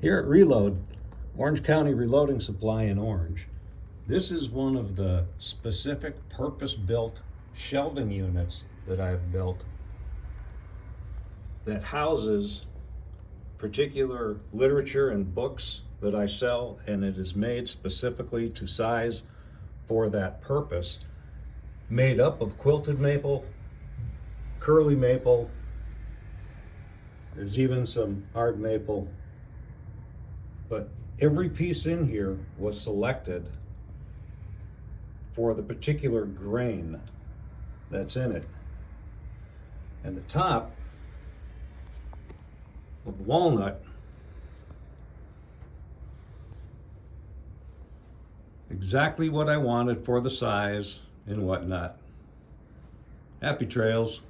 Here at Reload, Orange County Reloading Supply in Orange, this is one of the specific purpose-built shelving units that I've built that houses particular literature and books that I sell, and it is made specifically to size for that purpose. Made up of quilted maple, curly maple, there's even some hard maple, but every piece in here was selected for the particular grain that's in it. And the top of walnut, exactly what I wanted for the size and whatnot. Happy trails.